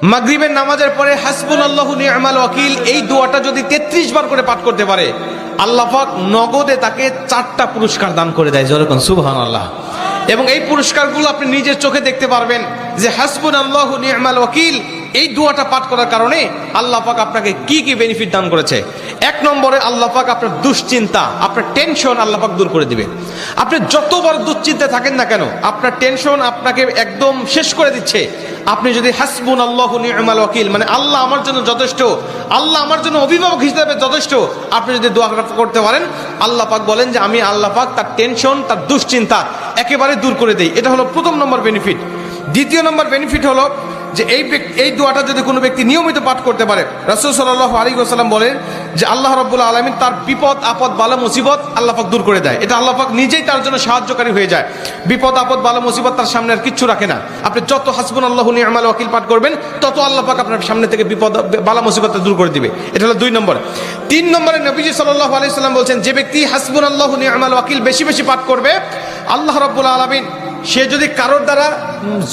মাগরিবের নামাজের পরে হাসবুনাল্লাহু নি'মাল ওয়াকিল এই দোয়াটা যদি 33 বার করে পাঠ করতে পারে, আল্লাহ পাক নগদে তাকে 4টা পুরস্কার দান করে দেয়। যেরকম সুবহানাল্লাহ। এবং এই পুরস্কারগুলো আপনি নিজের চোখে দেখতে পারবেন যে হাসবুনাল্লাহু নি'মাল ওয়াকিল এই দোয়াটা পাঠ করার কারণে আল্লাহ পাক আপনাকে কি কি বেনিফিট দান করেছে। 1 নম্বরে আল্লাহ পাক আপনার দুশ্চিন্তা, আপনার টেনশন আল্লাহ পাক দূর করে দিবে। আপনি যত বড় দুশ্চিন্তায় থাকেন না কেন, আপনার টেনশন আপনাকে একদম শেষ করে দিচ্ছে। আপনি যদি হাসবুনাল্লাহু নি'মাল ওয়াকিল মানে আল্লাহ আমার জন্য যথেষ্ট, আল্লাহ আমার জন্য অভিভাবক হিসেবে যথেষ্ট, আপনি যদি দোয়া করতে পারেন, আল্লাহ পাক বলেন যে আমি আল্লাহ পাক তার টেনশন, তার দুশ্চিন্তা একেবারে দূর করে দেই। এটা হলো প্রথম নম্বর বেনিফিট। দ্বিতীয় নম্বর বেনিফিট হলো যে এই দোয়াটা যদি কোনো ব্যক্তি নিয়মিত পাঠ করতে পারে, রাসূল সাল্লাল্লাহু আলাইহি ওয়াসাল্লাম বলেন যে আল্লাহ রাব্বুল আলামিন তার বিপদ আপদ বালা মুসিবত আল্লাহ পাক দূর করে দেয়। এটা আল্লাহ পাক নিজেই তার জন্য সাহায্যকারী হয়ে যায়। বিপদ আপদ বালা মুসিবত তার সামনে আর কিচ্ছু রাখে না। আপনি যত হাসবুনাল্লাহু নি'মাল ওয়াকিল পাঠ করবেন, তত আল্লাহ পাক আপনার সামনে থেকে বিপদ বালা মুসিবত দূর করে দিবে। এটা হলো 2 নম্বর। 3 নম্বরে নবীজি সাল্লাল্লাহু আলাইহি ওয়াসাল্লাম বলছেন যে ব্যক্তি হাসবুনাল্লাহু নি'মাল ওয়াকিল বেশি বেশি পাঠ করবে, আল্লাহ রাব্বুল আলামিন সে যদি কারোর দ্বারা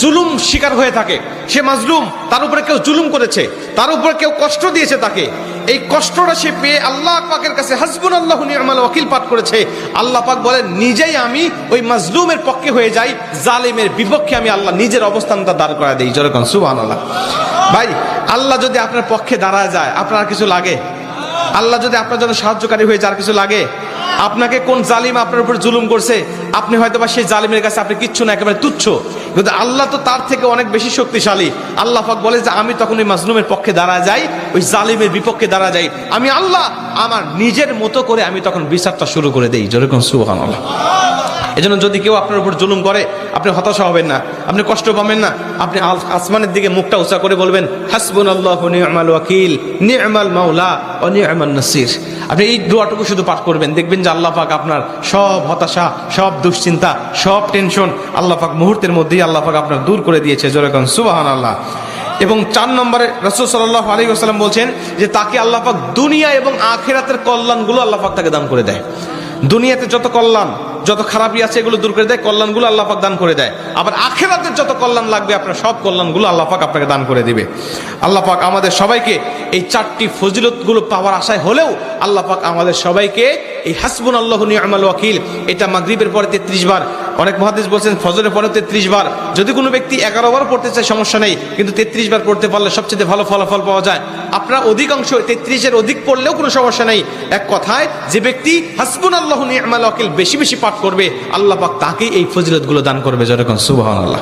জুলুম শিকার হয়ে থাকে, সে মাজলুম, তার উপরে কেউ জুলুম করেছে, তার উপরে কেউ কষ্ট দিয়েছে, তাকে এই কষ্টটা সে পেয়ে আল্লাহ পাকের কাছে হাসবুনাল্লাহু নি'মাল ওয়াকিল পাঠ করেছে, আল্লাহ পাক বলেন নিজেই আমি ওই মাজলুমের পক্ষে হয়ে যাই, জালিমের বিপক্ষে আমি আল্লাহ নিজের অবস্থানটা দাঁড় করা দেই। যেরকম সুবহানাল্লাহ। ভাই, আল্লাহ যদি আপনার পক্ষে দাঁড়ায় যায়, আপনার কিছু লাগে? আল্লাহ যদি আপনার জন্য সাহায্যকারী হয়ে যায়, আর কিছু লাগে? আপনাকে কোন জালিম আপনার উপর জুলুম করছে, আপনি হয়তো বা সেই জালিমের কাছে আপনি কিচ্ছু না, একেবারে তুচ্ছ, কিন্তু আল্লাহ তো তার থেকে অনেক বেশি শক্তিশালী। আল্লাহ পাক বলে যে আমি তখন ওই মাজলুমের পক্ষে দাঁড়া যাই, ওই জালিমের বিপক্ষে দাঁড়া যাই, আমি আল্লাহ আমার নিজের মতো করে আমি তখন বিচারটা শুরু করে দেই। যেরকম সুবহানাল্লাহ। এজন্য যদি কেউ আপনার উপর জুলুম করে, আপনি হতাশা হবেন না, আপনি কষ্ট পাবেন না, আপনি আসমানের দিকে মুখটা উঁচা করে বলবেন হাসবুনাল্লাহু নি'মাল ওয়াকিল নি'মাল মাওলা ওয়া নি'মান নাসির। আপনি এই দোয়াটুকু শুধু পাঠ করবেন, দেখবেন যে আল্লাহ পাক আপনার সব হতাশা, সব দুশ্চিন্তা, সব টেনশন আল্লাহ পাক মুহূর্তের মধ্যেই আল্লাহ পাক আপনার দূর করে দিয়েছে। যেরকম সুবহানাল্লাহ। এবং 4 নম্বরে রাসূল সাল্লাল্লাহু আলাইহি ওয়াসাল্লাম বলছেন যে তাকে আল্লাহ পাক দুনিয়া এবং আখিরাতের কল্যাণগুলো আল্লাহ পাক তাকে দান করে দেয়। দুনিয়াতে যত কল্যাণ, যত খারাপই আছে এগুলো দূর করে দেয়, কল্যাণগুলো আল্লাহ পাক দান করে দেয়। আবার আখিরাতের যত কল্যাণ লাগবে আপনার সব কল্যাণগুলো আল্লাহ পাক আপনাকে দান করে দিবে। আল্লাহ পাক আমাদের সবাইকে এই 4টি ফজিলতগুলো পাওয়ার আশায় হলেও আল্লাহ পাক আমাদের সবাইকে এই হাসবুনাল্লাহু নি'মাল ওয়াকিল এটা মাগরিবের পরে 33 বার, অনেক মুহাদ্দিস বলছেন ফজরের পরে 33 বার, যদি কোনো ব্যক্তি 11 বার পড়তে চায় সমস্যা নেই, কিন্তু 33 বার পড়তে পারলে সবচেয়ে ভালো ফলাফল পাওয়া যায়। আপনারা অধিকাংশ 33-এর অধিক পড়লেও কোনো সমস্যা নেই। এক কথায় যে ব্যক্তি হাসবুনাল্লাহু নি'মাল ওয়াকিল বেশি বেশি পাঠ করবে, আল্লাহ পাক তাকে এই ফজিলতগুলো দান করবে। যেরকম সুবহানাল্লাহ।